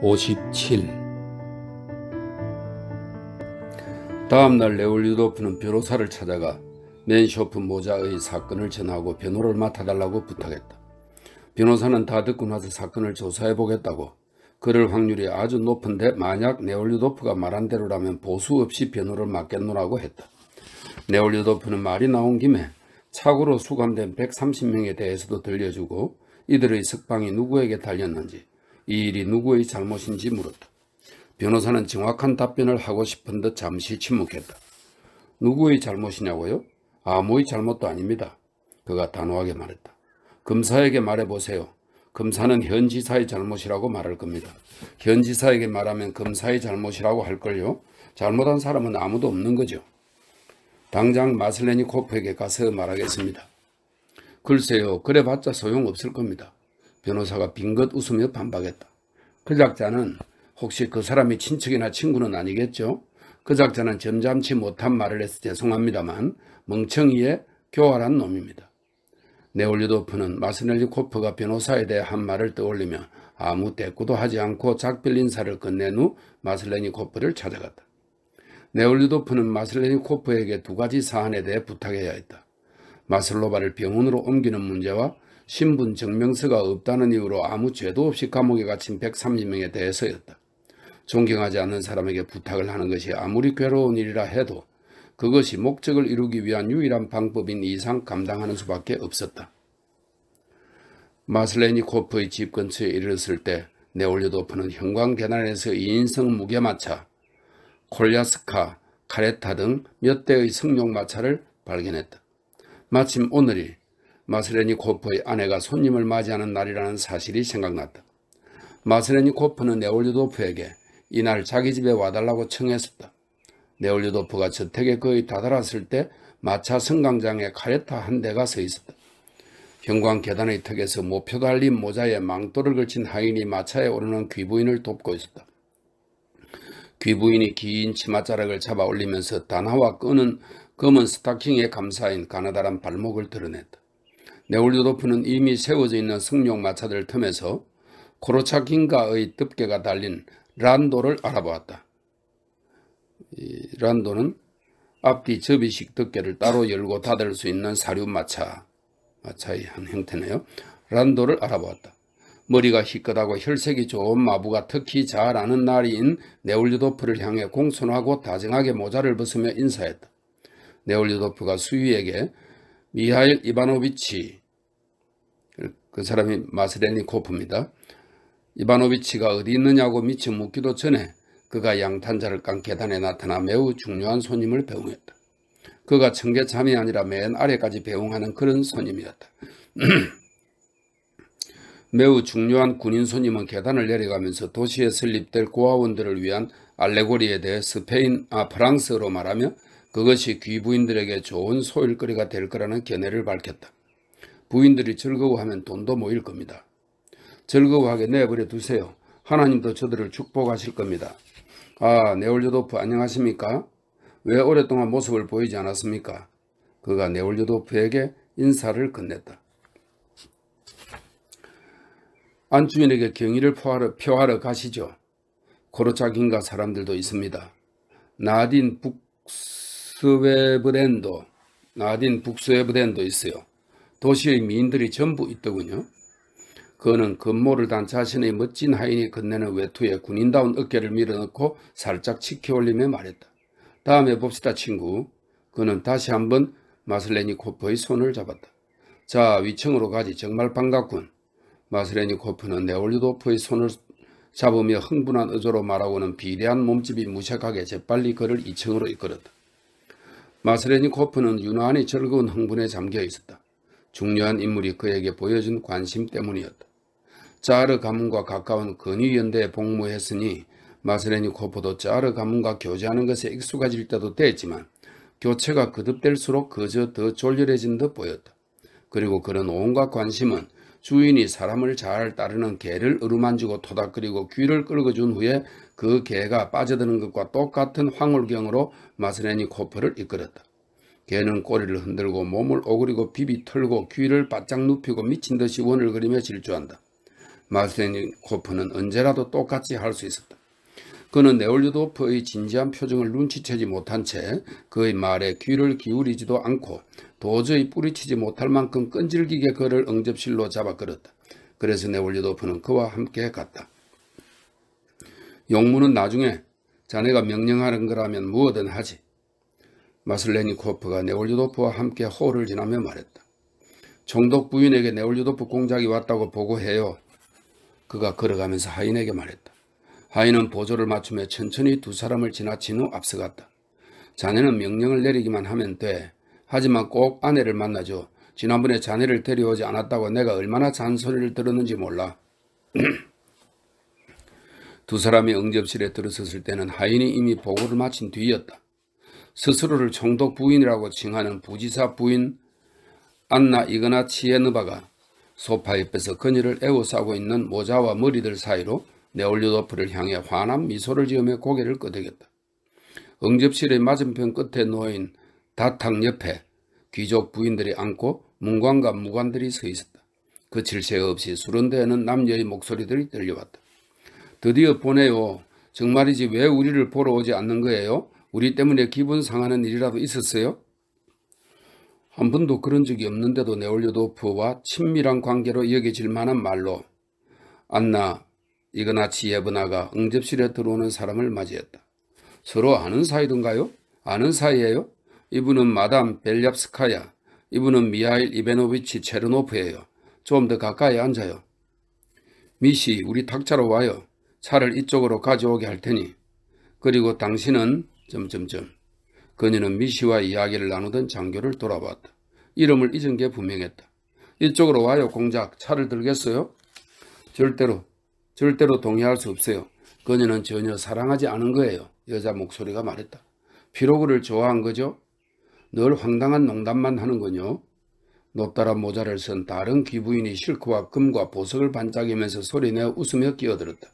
57. 다음날 레올리도프는 변호사를 찾아가 맨쇼프 모자의 사건을 전하고 변호를 맡아달라고 부탁했다. 변호사는 다 듣고 나서 사건을 조사해보겠다고, 그럴 확률이 아주 높은데 만약 네올리도프가 말한 대로라면 보수 없이 변호를 맡겠노라고 했다. 네올리도프는 말이 나온 김에 착오로 수감된 130명에 대해서도 들려주고 이들의 석방이 누구에게 달렸는지, 이 일이 누구의 잘못인지 물었다. 변호사는 정확한 답변을 하고 싶은 듯 잠시 침묵했다. 누구의 잘못이냐고요? 아무의 잘못도 아닙니다. 그가 단호하게 말했다. 검사에게 말해보세요. 검사는 현 지사의 잘못이라고 말할 겁니다. 현 지사에게 말하면 검사의 잘못이라고 할걸요. 잘못한 사람은 아무도 없는 거죠. 당장 마슬레니코프에게 가서 말하겠습니다. 글쎄요, 그래봤자 소용없을 겁니다. 변호사가 빙긋 웃으며 반박했다. 그 작자는 혹시 그 사람이 친척이나 친구는 아니겠죠? 그 작자는 점잖지 못한 말을 해서 죄송합니다만 멍청이의 교활한 놈입니다. 네올리도프는 마슬레니코프가 변호사에 대해 한 말을 떠올리며 아무 대꾸도 하지 않고 작별 인사를 끝낸 후 마슬레니코프를 찾아갔다. 네올리도프는 마슬레니코프에게 두 가지 사안에 대해 부탁해야 했다. 마슬로바를 병원으로 옮기는 문제와 신분 증명서가 없다는 이유로 아무 죄도 없이 감옥에 갇힌 130명에 대해서였다. 존경하지 않는 사람에게 부탁을 하는 것이 아무리 괴로운 일이라 해도 그것이 목적을 이루기 위한 유일한 방법인 이상 감당하는 수밖에 없었다. 마슬레니코프의 집 근처에 이르렀을 때 네올리도프는 형광계단에서 2인승 무게마차, 콜야스카, 카레타 등 몇 대의 승용마차를 발견했다. 마침 오늘이 마슬레니코프의 아내가 손님을 맞이하는 날이라는 사실이 생각났다. 마슬레니코프는 네올리도프에게 이날 자기 집에 와달라고 청했었다. 네올리도프가 저택에 거의 다다랐을 때 마차 승강장에 카레타 한 대가 서 있었다. 형광 계단의 턱에서 모표 달린 모자에 망토를 걸친 하인이 마차에 오르는 귀부인을 돕고 있었다. 귀부인이 긴 치맛자락을 잡아 올리면서 단화와 끄는 검은 스타킹에 감싸인 가느다란 발목을 드러냈다. 네올리도프는 이미 세워져 있는 승용 마차들 틈에서 코로차킨가의 덮개가 달린 란도를 알아보았다. 이 란도는 앞뒤 접이식 덮개를 따로 열고 닫을 수 있는 사륜 마차의 한 형태네요. 란도를 알아보았다. 머리가 희끗하고 혈색이 좋은 마부가 특히 잘 아는 나리인 네올리도프를 향해 공손하고 다정하게 모자를 벗으며 인사했다. 네올리도프가 수위에게 미하일 이바노비치, 그 사람이 마슬레니코프입니다. 이바노비치가 어디 있느냐고 미처 묻기도 전에 그가 양탄자를 깐 계단에 나타나 매우 중요한 손님을 배웅했다. 그가 청계참이 아니라 맨 아래까지 배웅하는 그런 손님이었다. 매우 중요한 군인 손님은 계단을 내려가면서 도시에 설립될 고아원들을 위한 알레고리에 대해 프랑스어로 말하며 그것이 귀부인들에게 좋은 소일거리가 될 거라는 견해를 밝혔다. 부인들이 즐거워하면 돈도 모일 겁니다. 즐거워하게 내버려 두세요. 하나님도 저들을 축복하실 겁니다. 아, 네올리도프 안녕하십니까? 왜 오랫동안 모습을 보이지 않았습니까? 그가 네올리도프에게 인사를 건넸다. 안주인에게 경의를 표하러 가시죠. 코르차킨가 사람들도 있습니다. 나딘 북스웨브덴도 있어요. 도시의 미인들이 전부 있더군요. 그는 금모를 단 자신의 멋진 하인이 건네는 외투에 군인다운 어깨를 밀어넣고 살짝 치켜올리며 말했다. 다음에 봅시다, 친구. 그는 다시 한번 마슬레니코프의 손을 잡았다. 자, 위층으로 가지. 정말 반갑군. 마슬레니코프는 네올리도프의 손을 잡으며 흥분한 어조로 말하고는 비대한 몸집이 무색하게 재빨리 그를 2층으로 이끌었다. 마슬레니코프는 유난히 즐거운 흥분에 잠겨 있었다. 중요한 인물이 그에게 보여준 관심 때문이었다. 짜르 가문과 가까운 근위연대에 복무했으니 마슬레니코프도 짜르 가문과 교제하는 것에 익숙해질 때도 됐지만 교체가 거듭될수록 그저 더 졸렬해진 듯 보였다. 그리고 그런 온갖 관심은 주인이 사람을 잘 따르는 개를 어루만지고 토닥거리고 귀를 끌어준 후에 그 개가 빠져드는 것과 똑같은 황홀경으로 마슬레니코프를 이끌었다. 개는 꼬리를 흔들고 몸을 오그리고 비비 털고 귀를 바짝 눕히고 미친 듯이 원을 그리며 질주한다. 마슬레니코프는 언제라도 똑같이 할 수 있었다. 그는 네올류도프의 진지한 표정을 눈치채지 못한 채 그의 말에 귀를 기울이지도 않고 도저히 뿌리치지 못할 만큼 끈질기게 그를 응접실로 잡아 끌었다. 그래서 네올류도프는 그와 함께 갔다. 용무는 나중에 자네가 명령하는 거라면 무엇든 하지. 마슬레니코프가 네올류도프와 함께 홀을 지나며 말했다. 총독 부인에게 네올류도프 공작이 왔다고 보고해요. 그가 걸어가면서 하인에게 말했다. 하인은 보조를 맞추며 천천히 두 사람을 지나친 후 앞서갔다. 자네는 명령을 내리기만 하면 돼. 하지만 꼭 아내를 만나줘. 지난번에 자네를 데려오지 않았다고 내가 얼마나 잔소리를 들었는지 몰라. 두 사람이 응접실에 들어섰을 때는 하인이 이미 보고를 마친 뒤였다. 스스로를 총독 부인이라고 칭하는 부지사 부인 안나 이그나치예느바가 소파 옆에서 그녀를 에워싸고 있는 모자와 머리들 사이로 네올류도프를 향해 환한 미소를 지으며 고개를 끄덕였다. 응접실의 맞은편 끝에 놓인 다탁 옆에 귀족 부인들이 앉고 문관과 무관들이 서 있었다. 그칠 새 없이 수련대에는 남녀의 목소리들이 들려왔다. 드디어 보내요. 정말이지 왜 우리를 보러 오지 않는 거예요? 우리 때문에 기분 상하는 일이라도 있었어요? 한 번도 그런 적이 없는데도 네올류도프와 친밀한 관계로 여겨질 만한 말로 안나 이그나치예브나가 응접실에 들어오는 사람을 맞이했다. 서로 아는 사이던가요? 아는 사이예요? 이분은 마담 벨яб스카야. 이분은 미하일 이베노비치 체르노프예요. 좀 더 가까이 앉아요. 미시, 우리 탁자로 와요. 차를 이쪽으로 가져오게 할 테니. 그리고 당신은... 그녀는 미시와 이야기를 나누던 장교를 돌아봤다. 이름을 잊은 게 분명했다. 이쪽으로 와요, 공작. 차를 들겠어요? 절대로 동의할 수 없어요. 그녀는 전혀 사랑하지 않은 거예요. 여자 목소리가 말했다. 비록 그를 좋아한 거죠? 늘 황당한 농담만 하는군요. 높다란 모자를 쓴 다른 귀부인이 실크와 금과 보석을 반짝이면서 소리내어 웃으며 끼어들었다.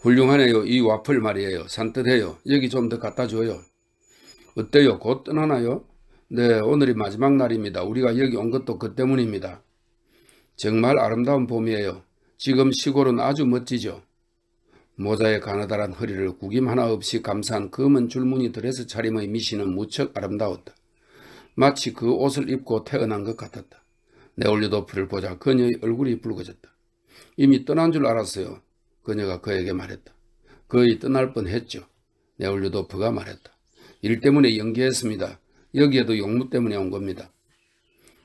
훌륭하네요. 이 와플 말이에요. 산뜻해요. 여기 좀 더 갖다 줘요. 어때요? 곧 떠나나요? 네, 오늘이 마지막 날입니다. 우리가 여기 온 것도 그 때문입니다. 정말 아름다운 봄이에요. 지금 시골은 아주 멋지죠. 모자의 가느다란 허리를 구김 하나 없이 감싼 검은 줄무늬 드레스 차림의 미시는 무척 아름다웠다. 마치 그 옷을 입고 태어난 것 같았다. 네올류도프를 보자 그녀의 얼굴이 붉어졌다. 이미 떠난 줄 알았어요. 그녀가 그에게 말했다. 거의 떠날 뻔했죠. 네올류도프가 말했다. 일 때문에 연기했습니다. 여기에도 용무 때문에 온 겁니다.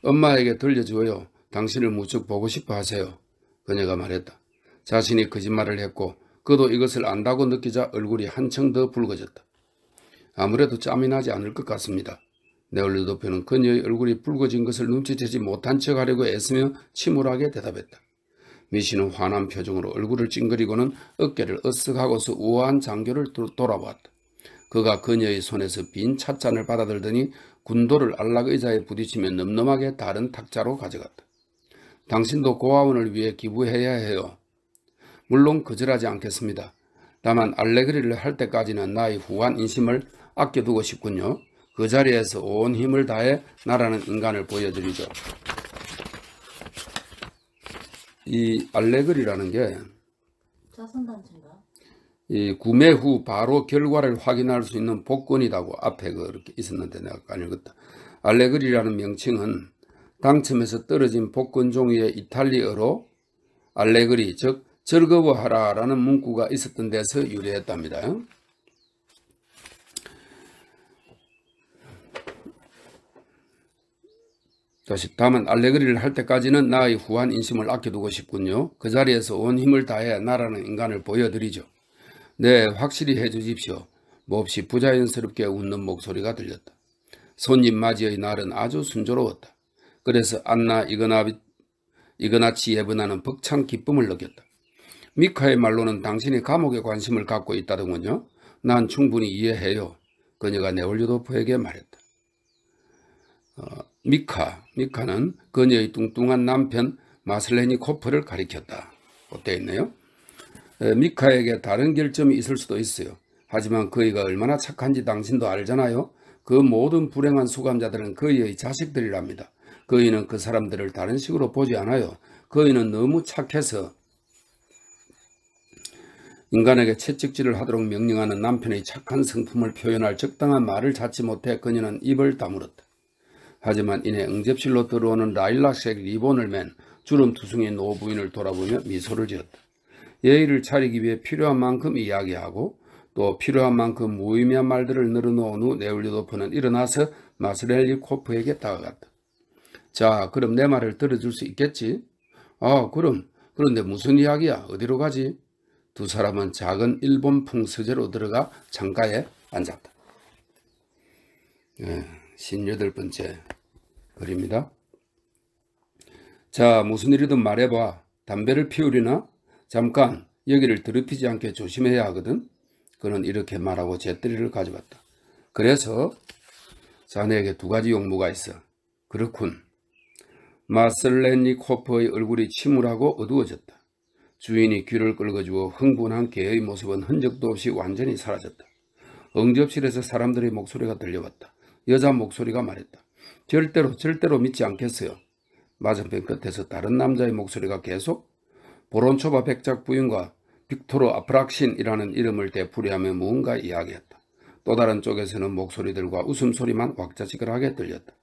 엄마에게 들려줘요. 당신을 무척 보고 싶어 하세요. 그녀가 말했다. 자신이 거짓말을 했고 그도 이것을 안다고 느끼자 얼굴이 한층 더 붉어졌다. 아무래도 짬이 나지 않을 것 같습니다. 네올류도프는 그녀의 얼굴이 붉어진 것을 눈치채지 못한 척하려고 애쓰며 침울하게 대답했다. 미시는 환한 표정으로 얼굴을 찡그리고는 어깨를 으쓱하고서 우아한 장교를 돌아보았다. 그가 그녀의 손에서 빈 찻잔을 받아들더니 군도를 안락의자에 부딪히며 늠름하게 다른 탁자로 가져갔다. 당신도 고아원을 위해 기부해야 해요. 물론 거절하지 않겠습니다. 다만 알레그리를 할 때까지는 나의 후한 인심을 아껴두고 싶군요. 그 자리에서 온 힘을 다해 나라는 인간을 보여드리죠. 이 알레그리라는 게 자선단체인가? 이 구매 후 바로 결과를 확인할 수 있는 복권이라고 앞에 그렇게 있었는데 내가 안 읽었다. 알레그리라는 명칭은 당첨에서 떨어진 복권 종이의 이탈리어로 알레그리 즉 즐거워하라 라는 문구가 있었던 데서 유래했답니다. 다만 알레그리를 할 때까지는 나의 후한 인심을 아껴두고 싶군요. 그 자리에서 온 힘을 다해 나라는 인간을 보여드리죠. 네, 확실히 해주십시오. 몹시 부자연스럽게 웃는 목소리가 들렸다. 손님 맞이의 날은 아주 순조로웠다. 그래서 안나 이그나치예브나는 벅찬 기쁨을 느꼈다. 미카의 말로는 당신이 감옥에 관심을 갖고 있다더군요. 난 충분히 이해해요. 그녀가 네올류도프에게 말했다. 미카는 그녀의 뚱뚱한 남편 마슬레니코프를 가리켰다. 어때 있네요. 미카에게 다른 결점이 있을 수도 있어요. 하지만 그이가 얼마나 착한지 당신도 알잖아요. 그 모든 불행한 수감자들은 그이의 자식들이랍니다. 거인은 그 사람들을 다른 식으로 보지 않아요. 거인은 너무 착해서 인간에게 채찍질을 하도록 명령하는 남편의 착한 성품을 표현할 적당한 말을 찾지 못해 그녀는 입을 다물었다. 하지만 이내 응접실로 들어오는 라일락색 리본을 맨 주름투성이 노부인을 돌아보며 미소를 지었다. 예의를 차리기 위해 필요한 만큼 이야기하고 또 필요한 만큼 무의미한 말들을 늘어놓은 후 네올리도프는 일어나서 마슬레니코프에게 다가갔다. 자, 그럼 내 말을 들어줄 수 있겠지? 아, 그럼. 그런데 무슨 이야기야? 어디로 가지? 두 사람은 작은 일본풍 서재로 들어가 창가에 앉았다. 58번째 글입니다. 자, 무슨 일이든 말해봐. 담배를 피우리나? 잠깐, 여기를 더럽히지 않게 조심해야 하거든. 그는 이렇게 말하고 재떨이를 가져갔다. 그래서 자네에게 두 가지 용무가 있어. 그렇군. 마슬레니코프의 얼굴이 침울하고 어두워졌다. 주인이 귀를 끌어주어 흥분한 개의 모습은 흔적도 없이 완전히 사라졌다. 응접실에서 사람들의 목소리가 들려왔다. 여자 목소리가 말했다. 절대로 믿지 않겠어요. 맞은편 끝에서 다른 남자의 목소리가 계속 보론초바 백작 부인과 빅토르 아프락신이라는 이름을 되풀이하며 무언가 이야기했다. 또 다른 쪽에서는 목소리들과 웃음소리만 왁자지껄하게 들렸다.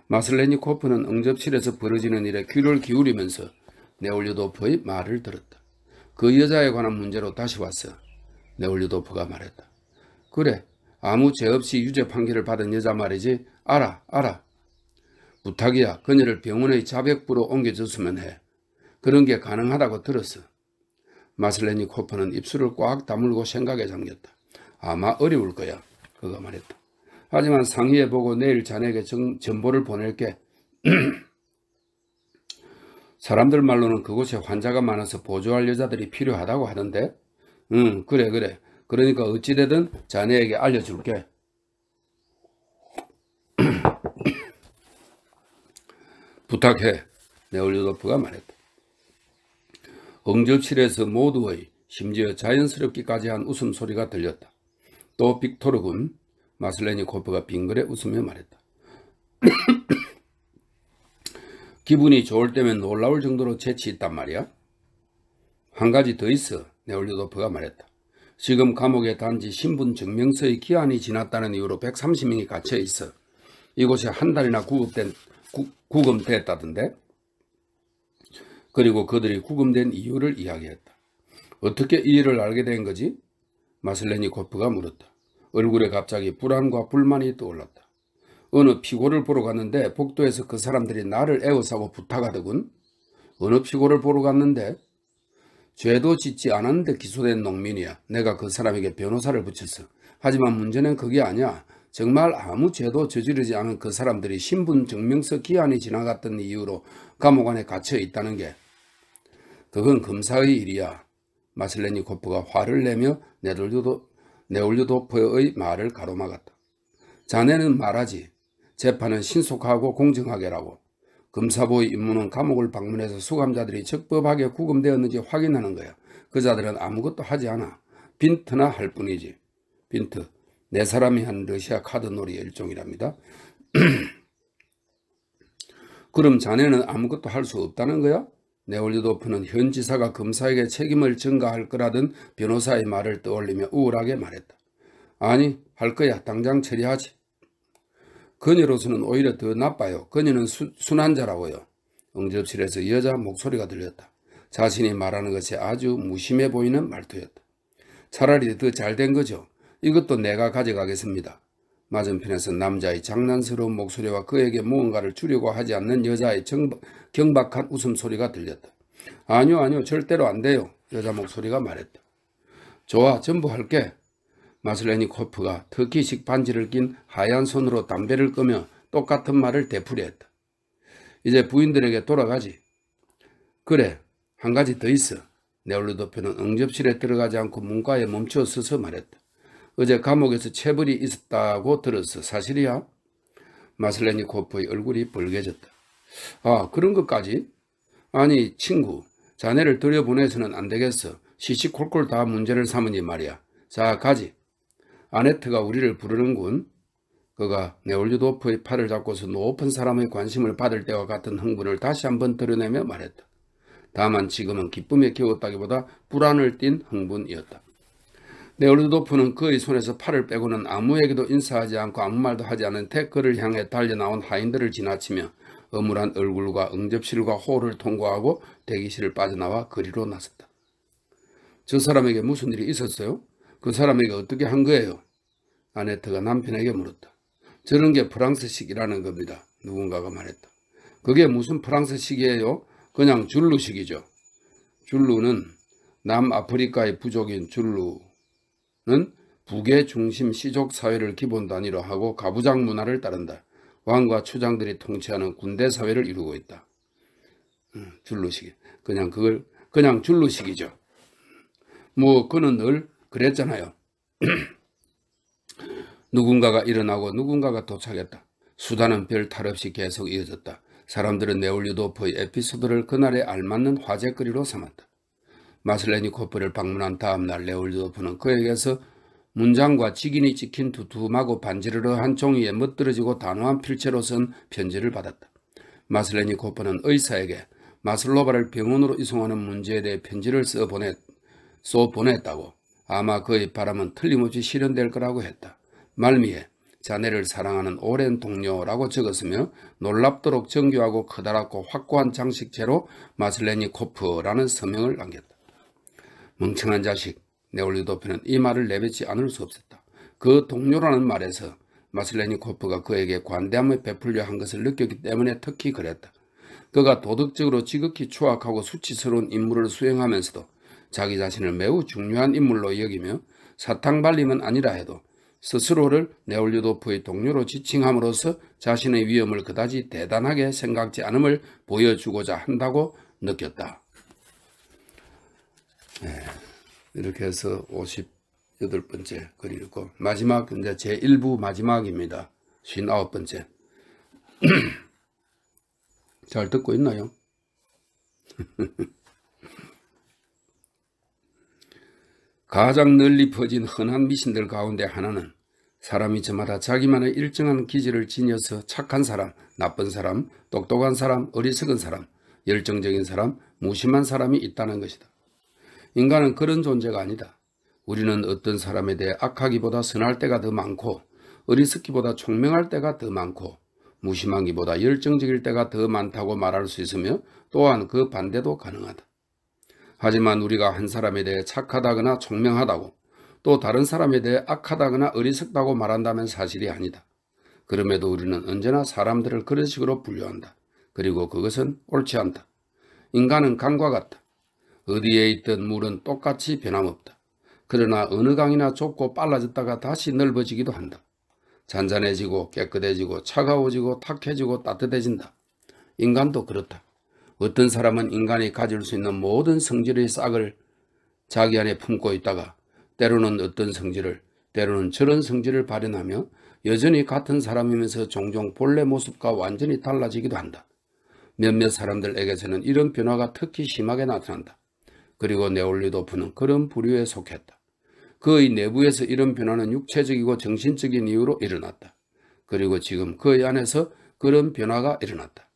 마슬레니코프는 응접실에서 벌어지는 일에 귀를 기울이면서 네올리도프의 말을 들었다. 그 여자에 관한 문제로 다시 왔어. 네올리도프가 말했다. 그래, 아무 죄 없이 유죄 판결을 받은 여자 말이지. 알아. 부탁이야. 그녀를 병원의 자백부로 옮겨줬으면 해. 그런 게 가능하다고 들었어. 마슬레니코프는 입술을 꽉 다물고 생각에 잠겼다. 아마 어려울 거야. 그가 말했다. 하지만 상의해보고 내일 자네에게 전보를 보낼게. 사람들 말로는 그곳에 환자가 많아서 보조할 여자들이 필요하다고 하던데. 그래. 그러니까 어찌되든 자네에게 알려줄게. 부탁해. 네올리도프가 말했다. 응접실에서 모두의 심지어 자연스럽기까지 한 웃음소리가 들렸다. 또 빅토르군. 마슬레니코프가 빙그레 웃으며 말했다. 기분이 좋을 때면 놀라울 정도로 재치 있단 말이야. 한 가지 더 있어. 네올리도프가 말했다. 지금 감옥에 단지 신분 증명서의 기한이 지났다는 이유로 130명이 갇혀 있어. 이곳에 한 달이나 구금됐다던데. 그리고 그들이 구금된 이유를 이야기했다. 어떻게 이 일을 알게 된 거지? 마슬레니코프가 물었다. 얼굴에 갑자기 불안과 불만이 떠올랐다. 어느 피고를 보러 갔는데 복도에서 그 사람들이 나를 에워싸고 부탁하더군. 어느 피고를 보러 갔는데? 죄도 짓지 않았는데 기소된 농민이야. 내가 그 사람에게 변호사를 붙였어. 하지만 문제는 그게 아니야. 정말 아무 죄도 저지르지 않은 그 사람들이 신분증명서 기한이 지나갔던 이유로 감옥 안에 갇혀 있다는 게. 그건 검사의 일이야. 마슬레니코프가 화를 내며 네올리도프의 말을 가로막았다. 자네는 말하지. 재판은 신속하고 공정하게라고. 검사부의 임무는 감옥을 방문해서 수감자들이 적법하게 구금되었는지 확인하는 거야. 그 자들은 아무것도 하지 않아. 빈트나 할 뿐이지. 빈트, 네 사람이 한 러시아 카드놀이의 일종이랍니다. 그럼 자네는 아무것도 할 수 없다는 거야? 네올리도프는 현 지사가 검사에게 책임을 전가할 거라던 변호사의 말을 떠올리며 우울하게 말했다. 아니, 할 거야. 당장 처리하지. 그녀로서는 오히려 더 나빠요. 그녀는 순환자라고요. 응접실에서 여자 목소리가 들렸다. 자신이 말하는 것이 아주 무심해 보이는 말투였다. 차라리 더 잘된 거죠. 이것도 내가 가져가겠습니다. 맞은편에서 남자의 장난스러운 목소리와 그에게 무언가를 주려고 하지 않는 여자의 경박한 웃음소리가 들렸다. 아니요, 절대로 안 돼요. 여자 목소리가 말했다. 좋아, 전부 할게. 마슬레니코프가 터키식 반지를 낀 하얀 손으로 담배를 끄며 똑같은 말을 되풀이했다. 이제 부인들에게 돌아가지. 그래, 한 가지 더 있어. 네올리도프는 응접실에 들어가지 않고 문가에 멈춰 서서 말했다. 어제 감옥에서 체벌이 있었다고 들었어. 사실이야? 마슬레니코프의 얼굴이 벌개졌다. 아, 그런 것까지? 아니, 친구, 자네를 들여보내서는 안 되겠어. 시시콜콜 다 문제를 삼으니 말이야. 자, 가지. 아네트가 우리를 부르는군. 그가 네올리도프의 팔을 잡고서 높은 사람의 관심을 받을 때와 같은 흥분을 다시 한번 드러내며 말했다. 다만 지금은 기쁨에 겨웠다기보다 불안을 띤 흥분이었다. 네올리도프는 그의 손에서 팔을 빼고는 아무에게도 인사하지 않고 아무 말도 하지 않은 채 그를 향해 달려나온 하인들을 지나치며 어물한 얼굴과 응접실과 홀을 통과하고 대기실을 빠져나와 거리로 나섰다. 저 사람에게 무슨 일이 있었어요? 그 사람에게 어떻게 한 거예요? 아네트가 남편에게 물었다. 저런 게 프랑스식이라는 겁니다. 누군가가 말했다. 그게 무슨 프랑스식이에요? 그냥 줄루식이죠. 줄루는 남아프리카의 부족인 줄루는 북의 중심 시족 사회를 기본 단위로 하고 가부장 문화를 따른다. 왕과 추장들이 통치하는 군대 사회를 이루고 있다. 줄루식. 그냥 줄루식이죠. 뭐 그는 늘 그랬잖아요. 누군가가 일어나고 누군가가 도착했다. 수다는 별 탈 없이 계속 이어졌다. 사람들은 네올리도프의 에피소드를 그날에 알맞는 화제거리로 삼았다. 마슬레니코프를 방문한 다음 날 네올리도프는 그에게서 문장과 직인이 찍힌 두툼하고 반지르르한 종이에 멋들어지고 단호한 필체로 쓴 편지를 받았다. 마슬레니코프는 의사에게 마슬로바를 병원으로 이송하는 문제에 대해 편지를 써 보냈다고. 아마 그의 바람은 틀림없이 실현될 거라고 했다. 말미에 자네를 사랑하는 오랜 동료라고 적었으며 놀랍도록 정교하고 커다랗고 확고한 장식체로 마슬레니코프라는 서명을 남겼다. 멍청한 자식. 네올리도프는 이 말을 내뱉지 않을 수 없었다. 그 동료라는 말에서 마슬레니코프가 그에게 관대함을 베풀려 한 것을 느꼈기 때문에 특히 그랬다. 그가 도덕적으로 지극히 추악하고 수치스러운 임무를 수행하면서도 자기 자신을 매우 중요한 인물로 여기며 사탕발림은 아니라 해도 스스로를 네올리도프의 동료로 지칭함으로써 자신의 위험을 그다지 대단하게 생각지 않음을 보여주고자 한다고 느꼈다. 이렇게 해서 58번째 글이 있고 마지막 이제 제1부 마지막입니다. 59번째. 잘 듣고 있나요? 가장 널리 퍼진 흔한 미신들 가운데 하나는 사람이 저마다 자기만의 일정한 기질을 지녀서 착한 사람, 나쁜 사람, 똑똑한 사람, 어리석은 사람, 열정적인 사람, 무심한 사람이 있다는 것이다. 인간은 그런 존재가 아니다. 우리는 어떤 사람에 대해 악하기보다 선할 때가 더 많고 어리석기보다 총명할 때가 더 많고 무심하기보다 열정적일 때가 더 많다고 말할 수 있으며 또한 그 반대도 가능하다. 하지만 우리가 한 사람에 대해 착하다거나 총명하다고 또 다른 사람에 대해 악하다거나 어리석다고 말한다면 사실이 아니다. 그럼에도 우리는 언제나 사람들을 그런 식으로 분류한다. 그리고 그것은 옳지 않다. 인간은 강과 같다. 어디에 있던 물은 똑같이 변함없다. 그러나 어느 강이나 좁고 빨라졌다가 다시 넓어지기도 한다. 잔잔해지고 깨끗해지고 차가워지고 탁해지고 따뜻해진다. 인간도 그렇다. 어떤 사람은 인간이 가질 수 있는 모든 성질의 싹을 자기 안에 품고 있다가 때로는 어떤 성질을, 때로는 저런 성질을 발현하며 여전히 같은 사람이면서 종종 본래 모습과 완전히 달라지기도 한다. 몇몇 사람들에게서는 이런 변화가 특히 심하게 나타난다. 그리고 네올리도프는 그런 부류에 속했다. 그의 내부에서 이런 변화는 육체적이고 정신적인 이유로 일어났다. 그리고 지금 그의 안에서 그런 변화가 일어났다.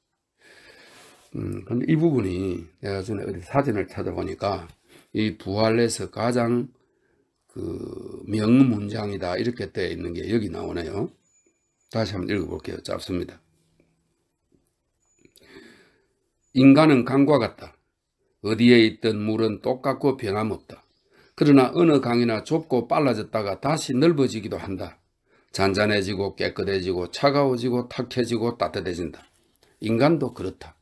근데 이 부분이 내가 전에 어디 사진을 찾아보니까 이 부활에서 가장 명문장이다 이렇게 되어 있는 게 여기 나오네요. 다시 한번 읽어볼게요. 짧습니다. 인간은 강과 같다. 어디에 있던 물은 똑같고 변함없다. 그러나 어느 강이나 좁고 빨라졌다가 다시 넓어지기도 한다. 잔잔해지고 깨끗해지고 차가워지고 탁해지고 따뜻해진다. 인간도 그렇다.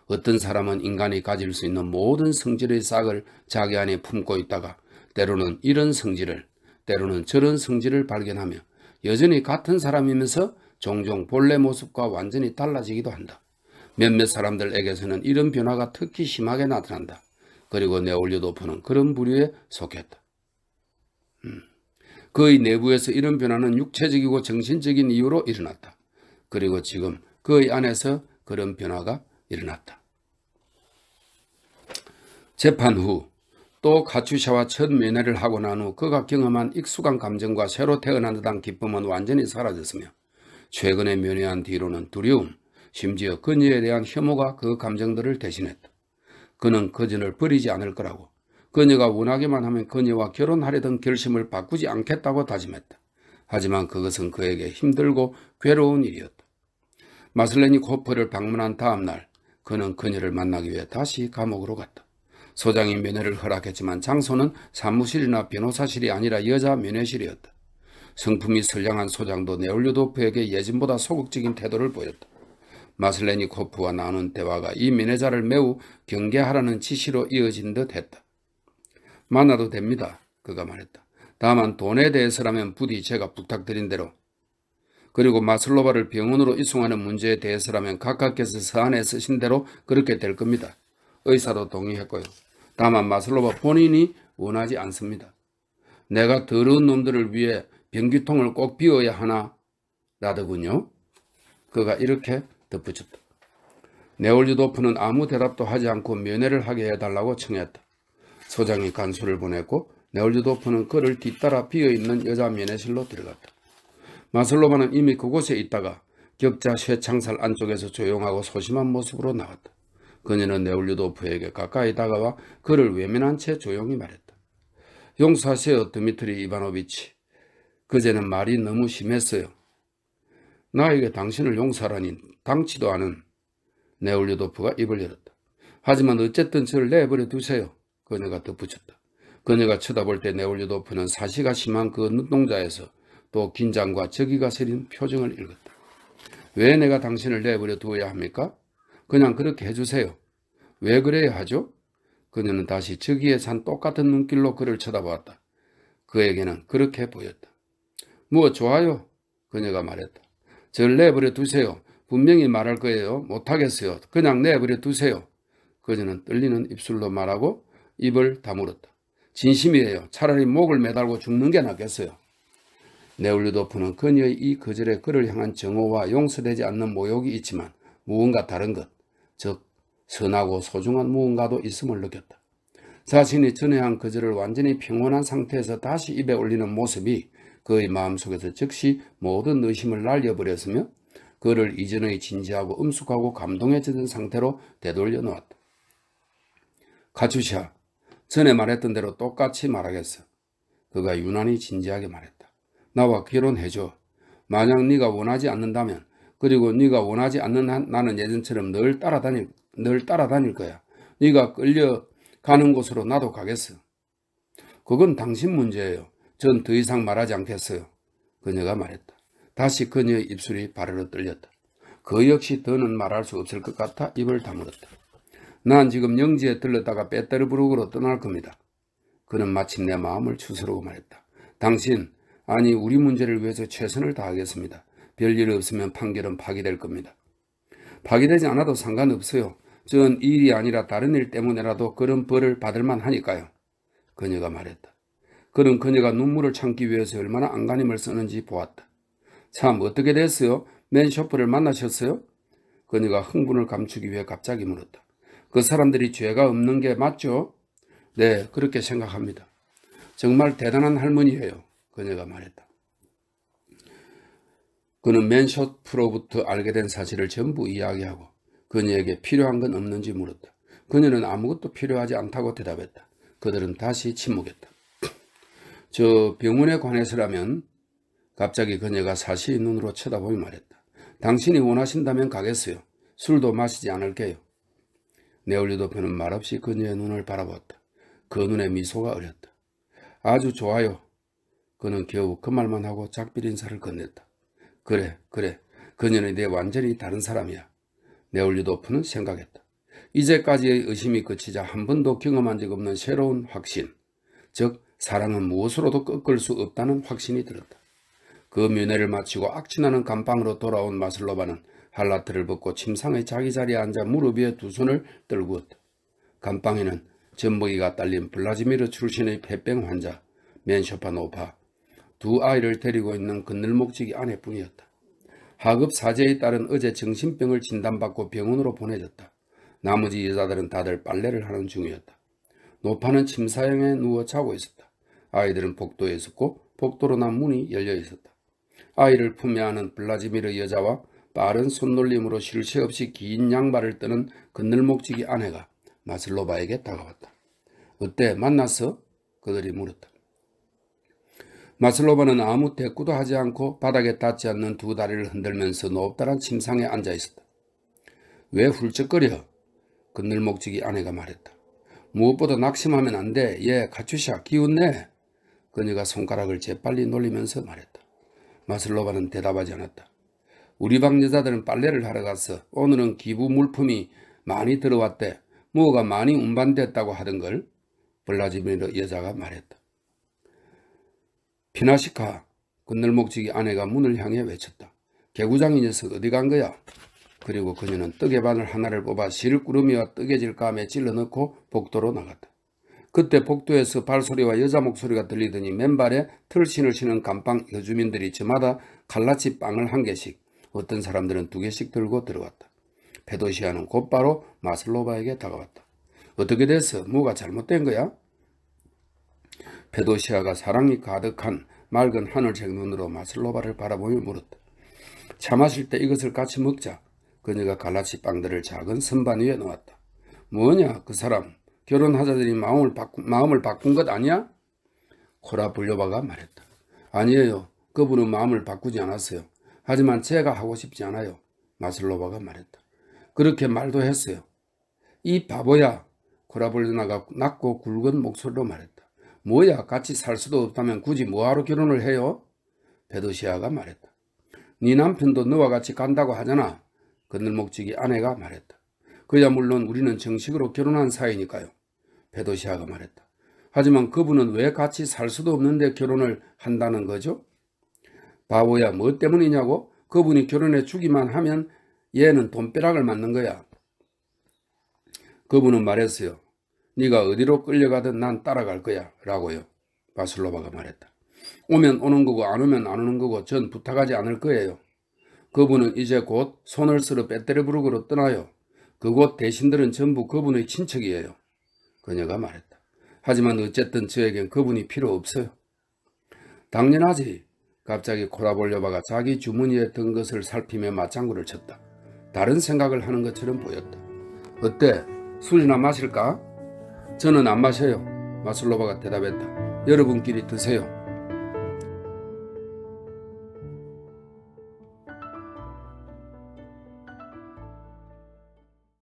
어떤 사람은 인간이 가질 수 있는 모든 성질의 싹을 자기 안에 품고 있다가 때로는 이런 성질을, 때로는 저런 성질을 발견하며 여전히 같은 사람이면서 종종 본래 모습과 완전히 달라지기도 한다. 몇몇 사람들에게서는 이런 변화가 특히 심하게 나타난다. 그리고 네올리도프는 그런 부류에 속했다. 그의 내부에서 이런 변화는 육체적이고 정신적인 이유로 일어났다. 그리고 지금 그의 안에서 그런 변화가 일어났다. 재판 후 또 카츄샤와 첫 면회를 하고 난 후 그가 경험한 익숙한 감정과 새로 태어난 듯한 기쁨은 완전히 사라졌으며 최근에 면회한 뒤로는 두려움, 심지어 그녀에 대한 혐오가 그 감정들을 대신했다. 그는 그녀를 버리지 않을 거라고, 그녀가 원하기만 하면 그녀와 결혼하려던 결심을 바꾸지 않겠다고 다짐했다. 하지만 그것은 그에게 힘들고 괴로운 일이었다. 마슬레니 코프를 방문한 다음 날, 그는 그녀를 만나기 위해 다시 감옥으로 갔다. 소장이 면회를 허락했지만 장소는 사무실이나 변호사실이 아니라 여자 면회실이었다. 성품이 선량한 소장도 네올류도프에게 예전보다 소극적인 태도를 보였다. 마슬레니 코프와 나눈 대화가 이 면회자를 매우 경계하라는 지시로 이어진 듯 했다. 만나도 됩니다. 그가 말했다. 다만 돈에 대해서라면 부디 제가 부탁드린 대로, 그리고 마슬로바를 병원으로 이송하는 문제에 대해서라면 각하께서 서한에 쓰신 대로 그렇게 될 겁니다. 의사도 동의했고요. 다만 마슬로바 본인이 원하지 않습니다. 내가 더러운 놈들을 위해 변기통을 꼭 비워야 하나 라더군요. 그가 이렇게 덧붙였다. 네올류도프는 아무 대답도 하지 않고 면회를 하게 해달라고 청했다. 소장이 간수를 보냈고 네올류도프는 그를 뒤따라 비어있는 여자 면회실로 들어갔다. 마슬로바는 이미 그곳에 있다가 격자 쇠창살 안쪽에서 조용하고 소심한 모습으로 나왔다. 그녀는 네올류도프에게 가까이 다가와 그를 외면한 채 조용히 말했다. 용서하세요, 드미트리 이바노비치. 그제는 말이 너무 심했어요. 나에게 당신을 용서하라니 당치도 않은. 네올류도프가 입을 열었다. 하지만 어쨌든 저를 내버려 두세요. 그녀가 덧붙였다. 그녀가 쳐다볼 때 네올류도프는 사시가 심한 그 눈동자에서 또 긴장과 적의가 서린 표정을 읽었다. 왜 내가 당신을 내버려 두어야 합니까? 그냥 그렇게 해주세요. 왜 그래야 하죠? 그녀는 다시 적의에 찬 똑같은 눈길로 그를 쳐다보았다. 그에게는 그렇게 보였다. 뭐 좋아요. 그녀가 말했다. 저를 내버려 두세요. 분명히 말할 거예요. 못하겠어요. 그냥 내버려 두세요. 그녀는 떨리는 입술로 말하고 입을 다물었다. 진심이에요. 차라리 목을 매달고 죽는 게 낫겠어요. 네올류도프는 그녀의 이 거절에 그를 향한 정오와 용서되지 않는 모욕이 있지만 무언가 다른 것, 즉 선하고 소중한 무언가도 있음을 느꼈다. 자신이 전에 한 거절을 완전히 평온한 상태에서 다시 입에 올리는 모습이 그의 마음속에서 즉시 모든 의심을 날려버렸으며 그를 이전의 진지하고 엄숙하고 감동에 젖은 상태로 되돌려 놓았다. 카츄샤, 전에 말했던 대로 똑같이 말하겠어. 그가 유난히 진지하게 말했다. 나와 결혼해줘. 만약 네가 원하지 않는다면, 그리고 네가 원하지 않는 한 나는 예전처럼 늘 따라다닐 거야. 네가 끌려가는 곳으로 나도 가겠어. 그건 당신 문제예요. 전 더 이상 말하지 않겠어요. 그녀가 말했다. 다시 그녀의 입술이 바르르 떨렸다. 그 역시 더는 말할 수 없을 것 같아 입을 다물었다. 난 지금 영지에 들렀다가 베테르부르크로 떠날 겁니다. 그는 마침내 마음을 추스르고 말했다. 당신, 아니 우리 문제를 위해서 최선을 다하겠습니다. 별일 없으면 판결은 파기될 겁니다. 파기되지 않아도 상관없어요. 전 이 일이 아니라 다른 일 때문에라도 그런 벌을 받을 만하니까요. 그녀가 말했다. 그는 그녀가 눈물을 참기 위해서 얼마나 안간힘을 쓰는지 보았다. 참 어떻게 됐어요? 맨 셔프를 만나셨어요? 그녀가 흥분을 감추기 위해 갑자기 물었다. 그 사람들이 죄가 없는 게 맞죠? 네, 그렇게 생각합니다. 정말 대단한 할머니예요. 그녀가 말했다. 그는 맨셔프로부터 알게 된 사실을 전부 이야기하고 그녀에게 필요한 건 없는지 물었다. 그녀는 아무것도 필요하지 않다고 대답했다. 그들은 다시 침묵했다. 저 병원에 관해서라면, 갑자기 그녀가 사시의 눈으로 쳐다보며 말했다. 당신이 원하신다면 가겠어요. 술도 마시지 않을게요. 네올류도프는 말없이 그녀의 눈을 바라보았다. 그 눈에 미소가 어렸다. 아주 좋아요. 그는 겨우 그 말만 하고 작별 인사를 건넸다. 그래. 그녀는 이제 완전히 다른 사람이야. 네올류도프는 생각했다. 이제까지의 의심이 그치자 한 번도 경험한 적 없는 새로운 확신, 즉 사랑은 무엇으로도 꺾을 수 없다는 확신이 들었다. 그 면회를 마치고 악취나는 감방으로 돌아온 마슬로바는 할라트를 벗고 침상의 자기 자리에 앉아 무릎 위에 두 손을 떨구었다. 감방에는 젖먹이가 딸린 블라지미르 출신의 폐병 환자 맨쇼파노파, 두 아이를 데리고 있는 그늘목지기 아내뿐이었다. 하급 사제에 따른 어제 정신병을 진단받고 병원으로 보내졌다. 나머지 여자들은 다들 빨래를 하는 중이었다. 노파는 침사형에 누워 자고 있었다. 아이들은 복도에 있었고 복도로 난 문이 열려 있었다. 아이를 품에 안은 블라지미르 여자와 빠른 손놀림으로 쉴 새 없이 긴 양말을 뜨는 그늘목지기 아내가 마슬로바에게 다가왔다. 어때? 만났어? 그들이 물었다. 마슬로바는 아무 대꾸도 하지 않고 바닥에 닿지 않는 두 다리를 흔들면서 높다란 침상에 앉아 있었다. 왜 훌쩍거려? 그늘목지기 아내가 말했다. 무엇보다 낙심하면 안 돼. 얘 카츄샤 기운내. 그녀가 손가락을 재빨리 놀리면서 말했다. 마슬로바는 대답하지 않았다. 우리 방 여자들은 빨래를 하러 갔어. 오늘은 기부 물품이 많이 들어왔대. 뭐가 많이 운반됐다고 하던걸. 블라지미르 여자가 말했다. 피나시카. 그늘목지기 아내가 문을 향해 외쳤다. 개구장이 녀석 어디 간 거야? 그리고 그녀는 떡의 바늘 하나를 뽑아 실구름이와 뜨개질 감에 찔러 넣고 복도로 나갔다. 그때 복도에서 발소리와 여자 목소리가 들리더니 맨발에 털신을 신은 감방 여주민들이 저마다 칼라치 빵을 한 개씩, 어떤 사람들은 2개씩 들고 들어왔다. 페도시아는 곧바로 마슬로바에게 다가왔다. 어떻게 됐어? 뭐가 잘못된 거야? 페도시아가 사랑이 가득한 맑은 하늘색 눈으로 마슬로바를 바라보며 물었다. 차 마실 때 이것을 같이 먹자. 그녀가 갈라치 빵들을 작은 선반 위에 놓았다. 뭐냐 그 사람 결혼하자더니 마음을 바꾼 것 아니야? 코라블요바가 말했다. 아니에요. 그분은 마음을 바꾸지 않았어요. 하지만 제가 하고 싶지 않아요. 마슬로바가 말했다. 그렇게 말도 했어요. 이 바보야. 코라블요나가 낮고 굵은 목소리로 말했다. 뭐야 같이 살 수도 없다면 굳이 뭐하러 결혼을 해요? 페도시아가 말했다. 네 남편도 너와 같이 간다고 하잖아. 그늘목지기 아내가 말했다. 그야 물론 우리는 정식으로 결혼한 사이니까요. 페도시아가 말했다. 하지만 그분은 왜 같이 살 수도 없는데 결혼을 한다는 거죠? 바보야 뭐 때문이냐고? 그분이 결혼해 주기만 하면 얘는 돈벼락을 맞는 거야. 그분은 말했어요. 네가 어디로 끌려가든 난 따라갈 거야 라고요. 마슬로바가 말했다. 오면 오는 거고 안 오면 안 오는 거고 전 부탁하지 않을 거예요. 그분은 이제 곧 손을 쓸어 베테르부르크로 떠나요. 그곳 대신들은 전부 그분의 친척이에요. 그녀가 말했다. 하지만 어쨌든 저에겐 그분이 필요 없어요. 당연하지. 갑자기 코라볼요바가 자기 주머니에 든 것을 살피며 맞장구를 쳤다. 다른 생각을 하는 것처럼 보였다. 어때? 술이나 마실까? 저는 안 마셔요. 마슬로바가 대답했다. 여러분끼리 드세요.